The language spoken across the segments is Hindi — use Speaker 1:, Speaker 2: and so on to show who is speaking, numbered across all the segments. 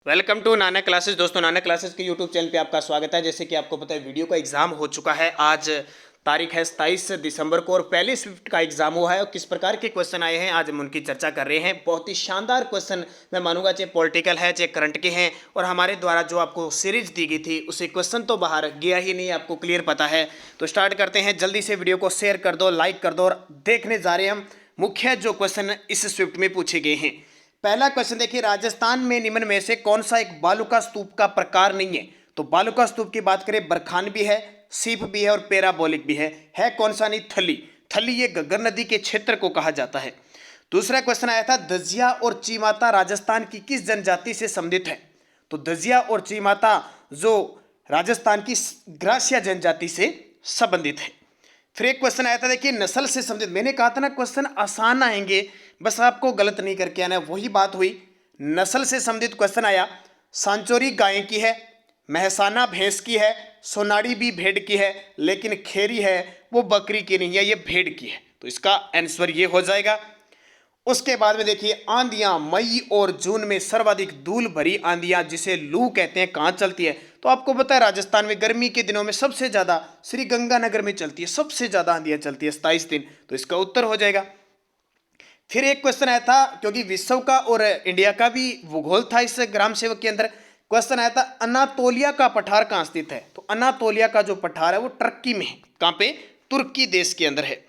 Speaker 1: Welcome to Nana classes. दोस्तों, नाना क्लासेस के यूट्यूब चैनल पे आपका स्वागत है। जैसे कि आपको पता है, वीडियो का एग्जाम हो चुका है। आज तारीख है 27 दिसंबर को और पहली शिफ्ट का एग्जाम हुआ है और किस प्रकार के क्वेश्चन आए हैं आज हम उनकी चर्चा कर रहे हैं। बहुत ही शानदार क्वेश्चन मैं मानूंगा, चाहे पॉलिटिकल है चाहे करंट के हैं। और हमारे द्वारा जो आपको सीरीज दी गई थी उसे क्वेश्चन तो बाहर गया ही नहीं, आपको क्लियर पता है। तो स्टार्ट करते हैं। जल्दी से वीडियो को शेयर कर दो, लाइक कर दो और देखने जा रहे हैं हम मुख्य जो क्वेश्चन इस स्विफ्ट में पूछे गए हैं। पहला क्वेश्चन देखिए, राजस्थान में निम्न में से कौन सा एक बालुका स्तूप का प्रकार नहीं है? तो बालुका स्तूप की बात करें, बरखान भी है, सीप भी है और पैराबोलिक भी है कौन सा नहीं? थली। थली ये घग्गर नदी के क्षेत्र को कहा जाता है। दूसरा क्वेश्चन आया था, दजिया और चीमाता राजस्थान की किस जनजाति से संबंधित है? तो दजिया और चीमाता जो राजस्थान की ग्रासिया जनजाति से संबंधित है। फिर एक क्वेश्चन आया था, देखिए नस्ल से संबंधित। मैंने कहा था ना क्वेश्चन आसान आएंगे, बस आपको गलत नहीं करके आना है, वही बात हुई। नस्ल से संबंधित क्वेश्चन आया। सांचोरी गाय की है, महसाना भैंस की है, सोनाड़ी भी भेड़ की है, लेकिन खेरी है वो बकरी की नहीं है, ये भेड़ की है। तो इसका आंसर ये हो जाएगा। उसके बाद में देखिए, आंधियां मई और जून में सर्वाधिक धूल भरी आंधियां जिसे लू कहते हैं कहाँ चलती है? तो आपको पता है राजस्थान में गर्मी के दिनों में सबसे ज्यादा श्री गंगानगर में चलती है, सबसे ज्यादा आंधियां चलती है 27 दिन। तो इसका उत्तर हो जाएगा। फिर एक क्वेश्चन आया था, क्योंकि विश्व का और इंडिया का भी भूगोल था इस ग्राम सेवक के अंदर। क्वेश्चन आया था, अनातोलिया का पठार कहाँ स्थित है? तो अनातोलिया का जो पठार है वो टर्की में है। कहाँ पे? तुर्की देश के अंदर है।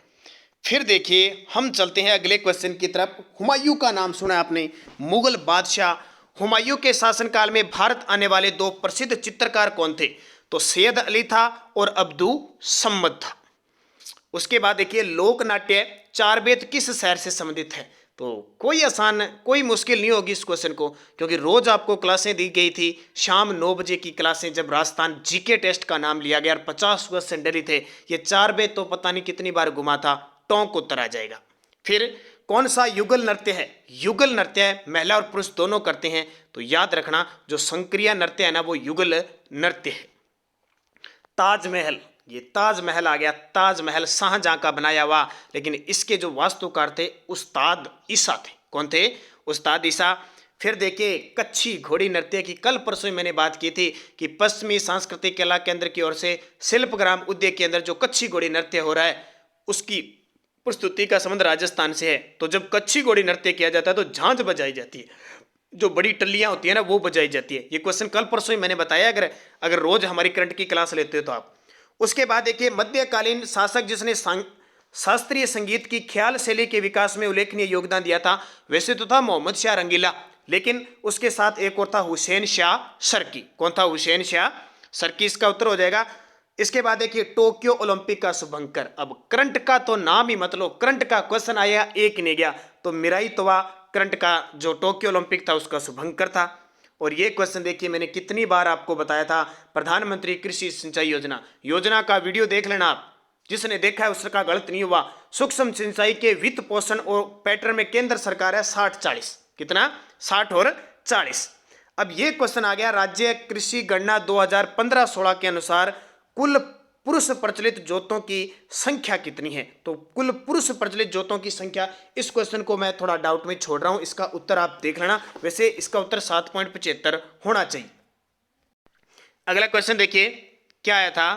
Speaker 1: फिर देखिए हम चलते हैं अगले क्वेश्चन की तरफ। हुमायूं का नाम सुना आपने, मुगल बादशाह हुमायूं के शासनकाल में भारत आने वाले दो प्रसिद्ध चित्रकार कौन थे? तो सैयद अली था और अब्दू सम्मद था। उसके बाद देखिए, लोक नाट्य चार वेद किस शहर से संबंधित है? तो कोई आसान कोई मुश्किल नहीं होगी इस क्वेश्चन को, क्योंकि रोज आपको क्लासें दी गई थी। शाम 9 बजे की क्लासें जब राजस्थान जीके टेस्ट का नाम लिया गया और 50 क्वेश्चन डली थे, ये चार वेद तो पता नहीं कितनी बार घुमा था, टोंक उत्तर आ जाएगा। फिर कौन सा युगल नृत्य है? युगल नृत्य महिला और पुरुष दोनों करते हैं। तो याद रखना, जो संक्रिया नृत्य है ना वो युगल नृत्य है। ताजमहल, ये ताजमहल आ गया। ताजमहल शाहजहां का बनाया हुआ, लेकिन इसके जो वास्तुकार थे उस्ताद ईसा थे। कौन थे? उस्ताद ईसा। फिर देखिए, कच्छी घोड़ी नृत्य की कल परसों मैंने बात की थी कि पश्चिमी सांस्कृतिक कला केंद्र की ओर से शिल्पग्राम उद्योग के अंदर जो कच्छी घोड़ी नृत्य हो रहा है उसकी प्रस्तुति का संबंध राजस्थान से है। तो जब कच्छी घोड़ी नृत्य किया जाता है तो झांझ बजाई जाती है, जो बड़ी टल्लियां होती है ना वो बजाई जाती है। ये क्वेश्चन कल परसों ही मैंने बताया, अगर अगर रोज हमारी करंट की क्लास लेते हो तो आप। उसके बाद देखिए, मध्यकालीन शासक जिसने शास्त्रीय संगीत की ख्याल शैली के विकास में उल्लेखनीय योगदान दिया था, वैसे तो था मोहम्मद शाह रंगीला, लेकिन उसके साथ एक और था हुसैन शाह शर्की। कौन था? हुसैन शाह शर्की। इसका उत्तर हो जाएगा। इसके बाद देखिए, टोक्यो ओलंपिक का शुभंकर। अब करंट का तो नाम ही मत लो, करंट का क्वेश्चन आया एक नहीं गया। तो मिराई तोवा करंट का जो टोक्यो ओलंपिक था उसका शुभंकर था। और ये क्वेश्चन देखिए, मैंने कितनी बार आपको बताया था, प्रधानमंत्री कृषि सिंचाई योजना, योजना का वीडियो देख लेना आप, जिसने देखा है उसका गलत नहीं हुआ। सूक्ष्म सिंचाई के वित्त पोषण और पैटर्न में केंद्र सरकार है 60-40। कितना? 60 और 40। अब ये क्वेश्चन आ गया, राज्य कृषि गणना 2015-16 के अनुसार कुल पुरुष प्रचलित जोतों की संख्या कितनी है? तो कुल पुरुष प्रचलित जोतों की संख्या, इस क्वेश्चन को मैं थोड़ा डाउट में छोड़ रहा हूं, इसका उत्तर आप देख लेना। वैसे इसका उत्तर 7.75 होना चाहिए। अगला क्वेश्चन देखिए क्या आया था,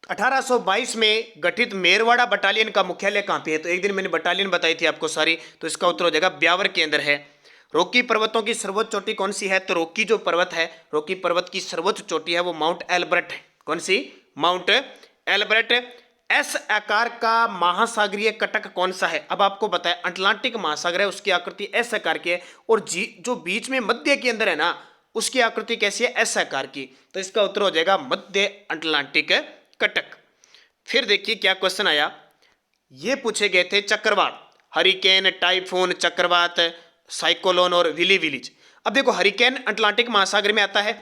Speaker 1: 1822 में गठित मेरवाड़ा बटालियन का मुख्यालय कहां पे है? तो एक दिन मैंने बटालियन बताई थी आपको सारी, तो इसका उत्तर हो जाएगा ब्यावर के अंदर है। रॉकी पर्वतों की सर्वोच्च चोटी कौन सी है? तो रॉकी जो पर्वत है, रॉकी पर्वत की सर्वोच्च चोटी है वो माउंट एल्बर्ट है। कौन सी? Mount Elbert. एस आकार का महासागरीय कटक कौन सा है? अब आपको बताया अटलांटिक महासागर है, उसकी आकृति एस आकार की है, और जो बीच में मध्य के अंदर है ना उसकी आकृति कैसी है? एस आकार की। तो इसका उत्तर हो जाएगा मध्य अटलांटिक कटक। फिर देखिए क्या क्वेश्चन आया, ये पूछे गए थे चक्रवात, हरिकेन, टाइफून, चक्रवात, साइक्लोन और विली विलीज। अब देखो, हरिकेन अटलांटिक महासागर में आता है,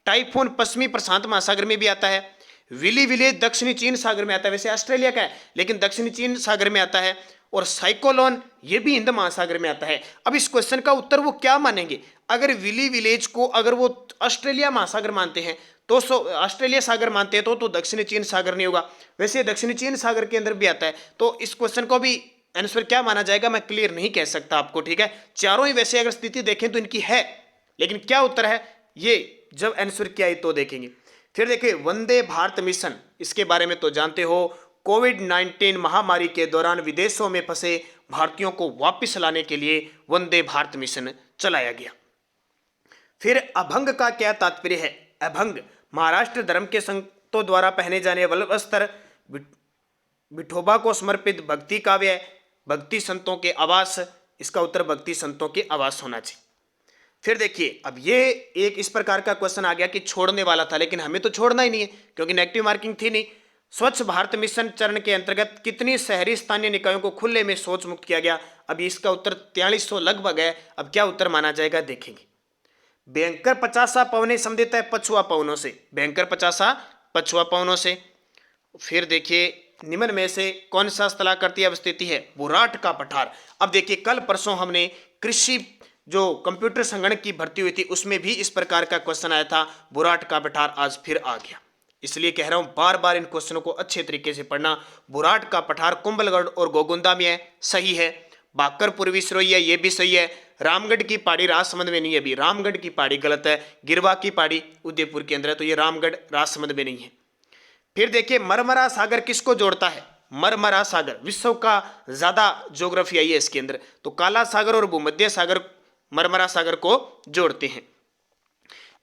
Speaker 1: टाइफून पश्चिमी प्रशांत महासागर में भी आता है, विली विलीज दक्षिणी चीन सागर में आता है, वैसे ऑस्ट्रेलिया का है लेकिन दक्षिणी चीन सागर में आता है, और साइक्लोन ये भी हिंद महासागर में आता है। अब इस क्वेश्चन का उत्तर वो क्या मानेंगे? अगर विली विलेज को अगर वो ऑस्ट्रेलिया महासागर मानते हैं तो ऑस्ट्रेलिया सागर मानते हैं तो दक्षिणी चीन सागर नहीं होगा, वैसे दक्षिणी चीन सागर के अंदर भी आता है। तो इस क्वेश्चन को भी आंसर क्या माना जाएगा मैं क्लियर नहीं कह सकता आपको, ठीक है। चारों ही वैसे अगर स्थिति देखें तो इनकी है, लेकिन क्या उत्तर है ये जब आंसर किया तो देखेंगे। फिर देखिए वंदे भारत मिशन, इसके बारे में तो जानते हो, कोविड-19 महामारी के दौरान विदेशों में फंसे भारतीयों को वापस लाने के लिए वंदे भारत मिशन चलाया गया। फिर अभंग का क्या तात्पर्य है? अभंग महाराष्ट्र धर्म के संतों द्वारा पहने जाने वाले वस्त्र, विठोबा को समर्पित भक्ति काव्य, भक्ति संतों के आवास। इसका उत्तर भक्ति संतों के आवास होना चाहिए। फिर देखिए अब ये एक इस प्रकार का क्वेश्चन आ गया कि छोड़ने वाला था, लेकिन हमें तो छोड़ना ही नहीं है क्योंकि नेगेटिव मार्किंग थी नहीं। स्वच्छ भारत मिशन चरण के अंतर्गत कितनी शहरी स्थानीय निकायों को खुले में शौच मुक्त किया गया? अब इसका उत्तर 4300 लगभग है। अब क्या उत्तर माना जाएगा देखेंगे। भयंकर 50 पवने संबंधित है पछुआ पवनों से, भयंकर 50 पछुआ पवनों से। फिर देखिए निम्न में से कौन सा स्थलाकृतिक अवस्थिति है? बुराट का पठार। अब देखिए कल परसों हमने कृषि जो कंप्यूटर संगणक की भर्ती हुई थी उसमें भी इस प्रकार का क्वेश्चन आया था, बुराट का पठार आज फिर आ गया। इसलिए कह रहा हूं बार बार इन क्वेश्चनों को अच्छे तरीके से पढ़ना। बुराट का पठार कुंभलगढ़ और गोगुंदा में है, सही है। बाकर पूर्वी सिरोही है, ये भी सही है। रामगढ़ की पहाड़ी राजसमंद में नहीं है, अभी रामगढ़ की पहाड़ी गलत है। गिरवा की पहाड़ी उदयपुर के अंदर है, तो ये रामगढ़ राजसमंद में नहीं है। फिर देखिए मरमरा सागर किसको जोड़ता है? मरमरा सागर विश्व का ज्यादा ज्योग्राफी आई है इसके अंदर, तो काला सागर और भूमध्य सागर मरमरा सागर को जोड़ते हैं।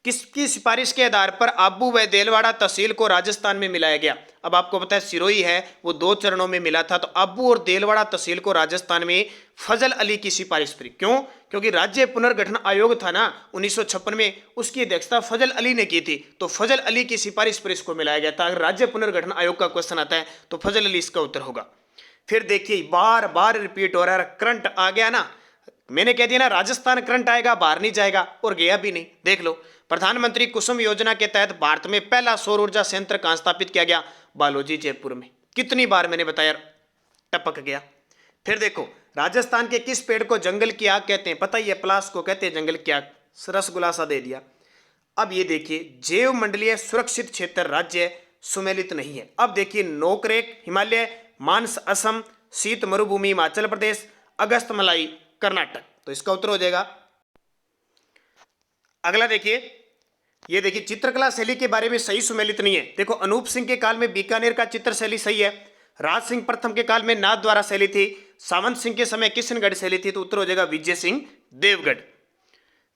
Speaker 1: किसकी सिफारिश के आधार पर आबू व देलवाड़ा तहसील को राजस्थान में मिलाया गया? अब आपको पता है सिरोही है वो 2 चरणों में मिला था, तो आबू और देलवाड़ा तहसील को राजस्थान में फजल अली की सिफारिश पर। क्यों? क्योंकि राज्य पुनर्गठन आयोग था ना 1956 में, उसकी अध्यक्षता फजल अली ने की थी, तो फजल अली की सिफारिश पर इसको मिलाया गया था। अगर राज्य पुनर्गठन आयोग का क्वेश्चन आता है तो फजल अली इसका उत्तर होगा। फिर देखिए बार बार रिपीट हो रहा है, करंट आ गया ना, मैंने कह दिया ना राजस्थान करंट आएगा, बाहर नहीं जाएगा, और गया भी नहीं। देख लो प्रधानमंत्री कुसुम योजना के तहत भारत में पहला सौर ऊर्जा संयंत्र कहां स्थापित किया गया? बालोजी जयपुर में। कितनी बार मैंने बताया, टपक गया। फिर देखो राजस्थान के किस पेड़ को जंगल की आग कहते हैं? पता ही है, पलाश को कहते हैं जंगल की आग। रसगुल्ला सा दे दिया। अब ये देखिए जैव मंडलीय सुरक्षित क्षेत्र राज्य सुमेलित नहीं है। अब देखिए नोकरेक हिमालय, मानस असम, शीत मरुभूमि हिमाचल प्रदेश, अगस्त मलाई कर्नाटक, तो इसका उत्तर हो जाएगा। अगला देखिए, ये देखिए चित्रकला शैली के बारे में सही सुमेलित नहीं है। देखो अनूप सिंह के काल में बीकानेर का चित्र शैली सही है, राज सिंह प्रथम के काल में नाथ द्वारा शैली थी, सावंत सिंह के समय किशनगढ़ शैली थी, तो उत्तर हो जाएगा विजय सिंह देवगढ़।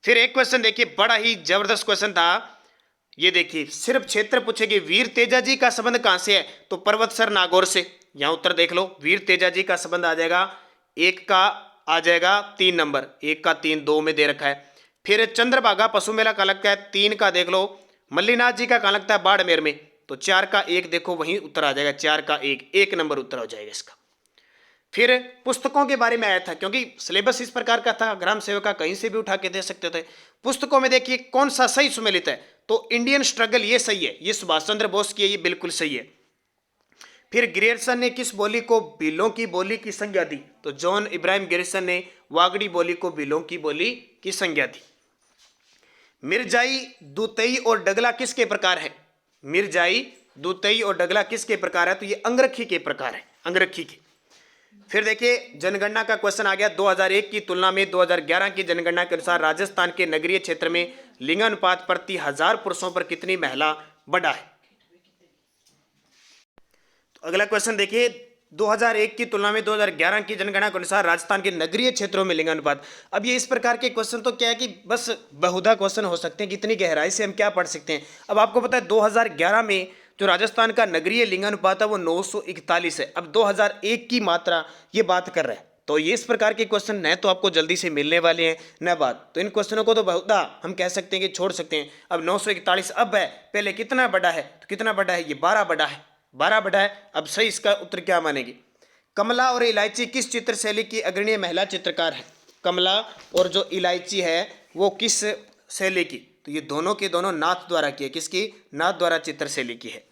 Speaker 1: फिर एक क्वेश्चन देखिए बड़ा ही जबरदस्त क्वेश्चन था, ये देखिए सिर्फ क्षेत्र पूछेगी, वीर तेजा जी का संबंध कहां से है? तो पर्वतसर नागौर से। यहां उत्तर देख लो, वीर तेजा जी का संबंध आ जाएगा, एक का आ जाएगा 3 नंबर, एक का 3 2 में दे रखा है। फिर चंद्रभागा पशु मेला कहाँ लगता है? 3 का देख लो। मल्लीनाथ जी का कहाँ लगता है? बाड़मेर में, तो 4 का 1 देखो वहीं उत्तर आ जाएगा, 4 का 1 नंबर उत्तर हो जाएगा इसका। फिर पुस्तकों के बारे में आया था, क्योंकि सिलेबस इस प्रकार का था, ग्राम सेवका कहीं से भी उठा के दे सकते थे। पुस्तकों में देखिए कौन सा सही सुमेलित है? तो इंडियन स्ट्रगल ये सही है, ये सुभाष चंद्र बोस की है, ये बिल्कुल सही है। फिर ग्रियर्सन ने किस बोली को भीलों की बोली की संज्ञा दी? तो जॉन इब्राहिम ग्रियर्सन ने वागड़ी बोली को भीलों की बोली की संज्ञा दी। मिर्जाई, दूतई और डगला किसके प्रकार है? मिर्जाई, दूतई और डगला किसके प्रकार है? तो ये अंगरखी के प्रकार है, अंगरखी के। फिर देखिए जनगणना का क्वेश्चन आ गया, 2001 की तुलना में 2011 की जनगणना के अनुसार राजस्थान के नगरीय क्षेत्र में लिंगानुपात प्रति 1000 पुरुषों पर कितनी महिला बढ़ा है? तो अगला क्वेश्चन देखिए, 2001 की तुलना में 2011 की जनगणना के अनुसार राजस्थान के नगरीय क्षेत्रों में लिंगानुपात। अब ये इस प्रकार के क्वेश्चन तो क्या है कि बस बहुधा क्वेश्चन हो सकते हैं, कितनी गहराई से हम क्या पढ़ सकते हैं। अब आपको पता है 2011 में जो राजस्थान का नगरीय लिंगानुपात है वो 941 है। अब 2001 की मात्रा ये बात कर रहा है, तो ये इस प्रकार के क्वेश्चन न तो आपको जल्दी से मिलने वाले हैं न बात, तो इन क्वेश्चनों को तो बहुधा हम कह सकते हैं कि छोड़ सकते हैं। अब 941 अब है, पहले कितना बड़ा है? तो कितना बड़ा है? ये 12 बड़ा है, 12 बड़ा है। अब सही इसका उत्तर क्या मानेंगे? कमला और इलायची किस चित्र शैली की अग्रणी महिला चित्रकार है? कमला और जो इलायची है वो किस शैली की? तो ये दोनों के दोनों नाथ द्वारा की है। किसकी? नाथ द्वारा चित्र शैली की है।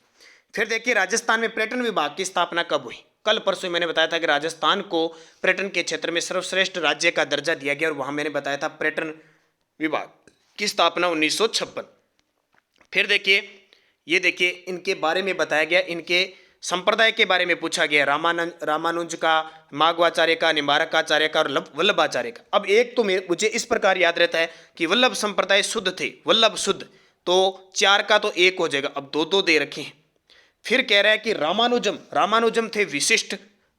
Speaker 1: फिर देखिए राजस्थान में पर्यटन विभाग की स्थापना कब हुई? कल परसों मैंने बताया था कि राजस्थान को पर्यटन के क्षेत्र में सर्वश्रेष्ठ राज्य का दर्जा दिया गया, और वहां मैंने बताया था पर्यटन विभाग की स्थापना 1956। फिर देखिए ये देखिए इनके बारे में बताया गया, इनके संप्रदाय के बारे में पूछा गया, रामानुज का, माघवाचार्य का, निम्बारकाचार्य का और वल्लभाचार्य का। अब एक तो मुझे इस प्रकार याद रहता है कि वल्लभ संप्रदाय शुद्ध थे, वल्लभ शुद्ध, तो 4 का तो 1 हो जाएगा, अब 2 दे रखे हैं। फिर कह रहा है कि रामानुजम थे विशिष्ट,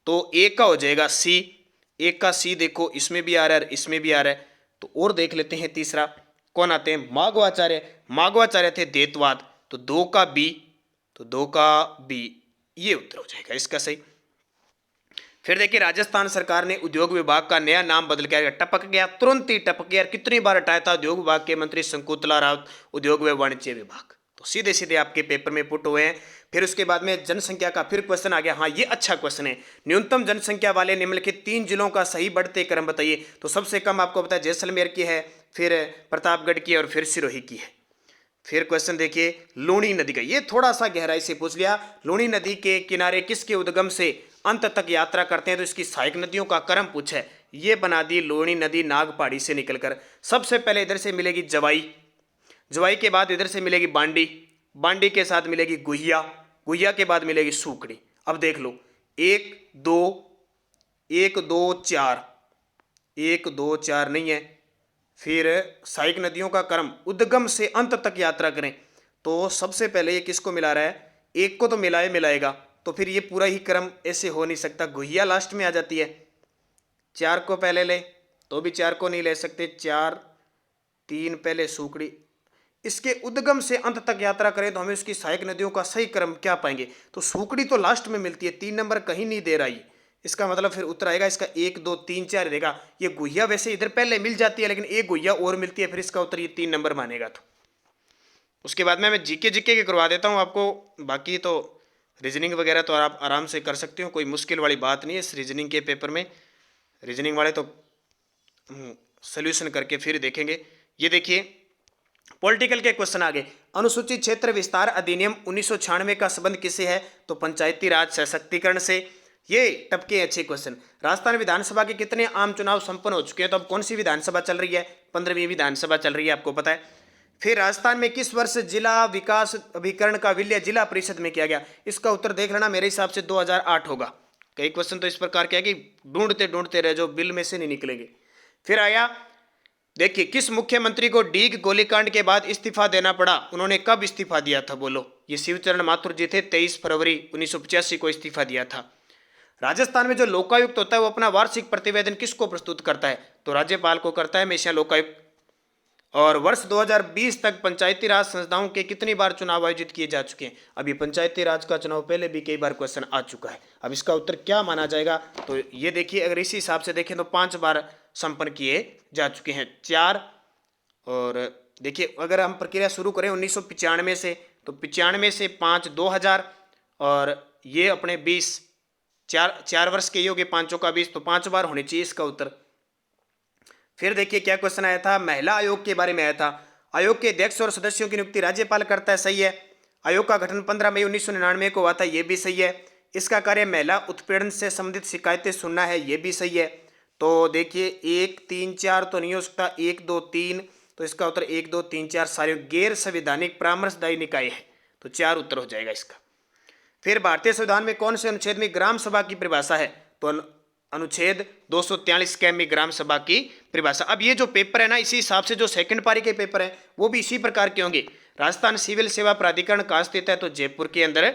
Speaker 1: तो 1 का हो जाएगा सी, 1 का सी देखो इसमें भी आ रहा है, इसमें भी आ रहा है। तो और देख लेते हैं तीसरा कौन आते हैं, माघवाचार्य थे द्वैतवाद, तो 2 का बी, तो 2 का बी, ये उत्तर हो जाएगा इसका सही। फिर देखिए राजस्थान सरकार ने उद्योग विभाग का नया नाम बदल गया, टपक गया, तुरंत ही टपक गया। कितनी बार हटाया था उद्योग विभाग के मंत्री शंकुतला राउत, उद्योग व वाणिज्य विभाग, तो सीधे सीधे आपके पेपर में पुट हुए हैं। फिर उसके बाद में जनसंख्या का फिर क्वेश्चन आ गया। हाँ ये अच्छा क्वेश्चन है, न्यूनतम जनसंख्या वाले निम्नलिखित 3 जिलों का सही बढ़ते क्रम बताइए। तो सबसे कम आपको पता है जैसलमेर की है, फिर प्रतापगढ़ की और फिर सिरोही की है। फिर क्वेश्चन देखिए लूणी नदी का, ये थोड़ा सा गहराई से पूछ लिया। लूणी नदी के किनारे किसके उद्गम से अंत तक यात्रा करते हैं, तो इसकी सहायक नदियों का क्रम पूछा है। ये बना दी लूणी नदी नाग पहाड़ी से निकलकर। सबसे पहले इधर से मिलेगी जवाई के बाद इधर से मिलेगी बांडी के साथ मिलेगी गुहिया के बाद मिलेगी सूकड़ी। अब देख लो 1 2 4 नहीं है। फिर सहायक नदियों का क्रम उद्गम से अंत तक यात्रा करें, तो सबसे पहले ये किसको मिला रहा है, 1 को तो मिलाएगा, तो फिर ये पूरा ही क्रम ऐसे हो नहीं सकता, गुहिया लास्ट में आ जाती है। 4 को पहले ले तो भी 4 को नहीं ले सकते, 4 3 पहले सूकड़ी। इसके उद्गम से अंत तक यात्रा करें तो हमें उसकी सहायक नदियों का सही क्रम क्या पाएंगे, तो सूकड़ी तो लास्ट में मिलती है, 3 नंबर कहीं नहीं दे रहा है। इसका मतलब फिर उत्तर आएगा इसका 1 2 3 4 रहेगा। ये गुहिया वैसे इधर पहले मिल जाती है, लेकिन एक गुहिया और मिलती है, फिर इसका उत्तर ये 3 नंबर मानेगा। तो उसके बाद में मैं जीके के करवा देता हूँ आपको, बाकी तो रीजनिंग वगैरह तो आप आराम से कर सकते हो, कोई मुश्किल वाली बात नहीं है इस रीजनिंग के पेपर में। रीजनिंग वाले तो सोल्यूशन करके फिर देखेंगे। ये देखिए पॉलिटिकल के क्वेश्चन आगे। अनुसूचित क्षेत्र विस्तार अधिनियम 1996 का संबंध किससे है, तो पंचायती राज सशक्तिकरण से। ये टपके अच्छे क्वेश्चन। राजस्थान विधानसभा के कितने आम चुनाव संपन्न हो चुके हैं, तो अब कौन सी विधानसभा चल रही है, 15वीं विधानसभा चल रही है, आपको पता है। फिर राजस्थान में किस वर्ष जिला विकास अभिकरण का विलय जिला परिषद में किया गया, इसका उत्तर देख लेना, मेरे हिसाब से 2008 होगा। कई क्वेश्चन तो इस प्रकार के है कि ढूंढते रह जो बिल में से नहीं निकलेंगे। फिर आया देखिए किस मुख्यमंत्री को डीग गोलीकांड के बाद इस्तीफा देना पड़ा, उन्होंने कब इस्तीफा दिया था, बोलो। ये शिवचरण माथुर जी थे, 23 फरवरी 1985 को इस्तीफा दिया था। राजस्थान में जो लोकायुक्त होता है वो अपना वार्षिक प्रतिवेदन किसको प्रस्तुत करता है, तो राज्यपाल को करता है हमेशा लोकायुक्त। और वर्ष 2020 तक पंचायती राज संस्थाओं के कितनी बार चुनाव आयोजित किए जा चुके हैं, अभी पंचायती राज का चुनाव पहले भी कई बार क्वेश्चन आ चुका है। अब इसका उत्तर क्या माना जाएगा, तो ये देखिए अगर इसी हिसाब से देखें तो 5 बार संपन्न किए जा चुके हैं, 4। और देखिए अगर हम प्रक्रिया शुरू करें 1995 से, तो 95 से 5 2000, और ये अपने 20 4 वर्ष के योग्य 5 का 20, तो 5 बार होने चाहिए इसका उत्तर। फिर देखिए क्या क्वेश्चन आया था, महिला आयोग के बारे में आया था। आयोग के अध्यक्ष और सदस्यों की नियुक्ति राज्यपाल करता है, सही है। आयोग का गठन 15 मई 1999 को हुआ था, ये भी सही है। इसका कार्य महिला उत्पीड़न से संबंधित शिकायतें सुनना है, ये भी सही है। तो देखिए 1 3 4 तो नहीं हो सकता, 1 2 3, तो इसका उत्तर 1 2 3 4 सारे गैर संवैधानिक परामर्शदायी निकाय है, तो 4 उत्तर हो जाएगा इसका। फिर भारतीय संविधान में कौन से अनुच्छेद में ग्राम सभा की परिभाषा है, तो अनुच्छेद 243 के में ग्राम सभा की परिभाषा। अब ये जो पेपर है ना, इसी हिसाब से जो सेकंड पारी के पेपर है वो भी इसी प्रकार के होंगे। राजस्थान सिविल सेवा प्राधिकरण कहाँ स्थित है, तो जयपुर के अंदर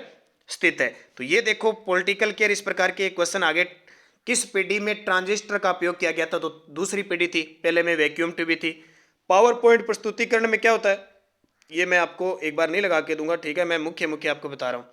Speaker 1: स्थित है। तो ये देखो पॉलिटिकल के इस प्रकार के क्वेश्चन आगे। किस पीढ़ी में ट्रांजिस्टर का उपयोग किया गया था, तो दूसरी पीढ़ी थी, पहले में वैक्यूम ट्यूब थी। पावर पॉइंट प्रस्तुतिकरण में क्या होता है, ये मैं आपको एक बार नहीं लगा के दूंगा, ठीक है, मैं मुख्य आपको बता रहा हूँ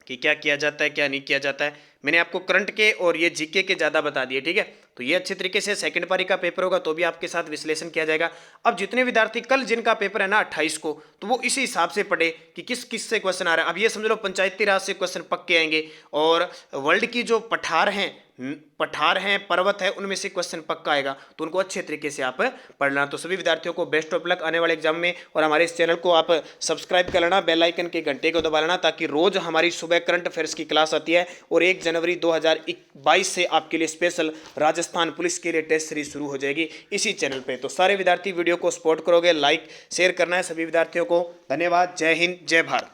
Speaker 1: कि क्या किया जाता है क्या नहीं किया जाता है। मैंने आपको करंट के और ये जीके के ज़्यादा बता दिए, ठीक है। तो ये अच्छे तरीके से सेकंड पारी का पेपर होगा, तो भी आपके साथ विश्लेषण किया जाएगा। अब जितने विद्यार्थी कल जिनका पेपर है ना 28 को, तो वो इसी हिसाब से पढ़े कि किस किस से क्वेश्चन आ रहा है। अब ये समझ लो पंचायती राज से क्वेश्चन पक्के आएंगे, और वर्ल्ड की जो पठार हैं पर्वत है, उनमें से क्वेश्चन पक्का आएगा, तो उनको अच्छे तरीके से आप पढ़ना। तो सभी विद्यार्थियों को बेस्ट ऑफ लक आने वाले एग्जाम में, और हमारे इस चैनल को आप सब्सक्राइब कर लेना, बेल आइकन के घंटे को दबा लेना, ताकि रोज हमारी सुबह करंट अफेयर्स की क्लास आती है। और 1 जनवरी 2022 से आपके लिए स्पेशल राजस्थान पुलिस के लिए टेस्ट सीरीज शुरू हो जाएगी इसी चैनल पे। तो सारे विद्यार्थी वीडियो को सपोर्ट करोगे, लाइक शेयर करना है सभी विद्यार्थियों को। धन्यवाद, जय हिंद, जय भारत।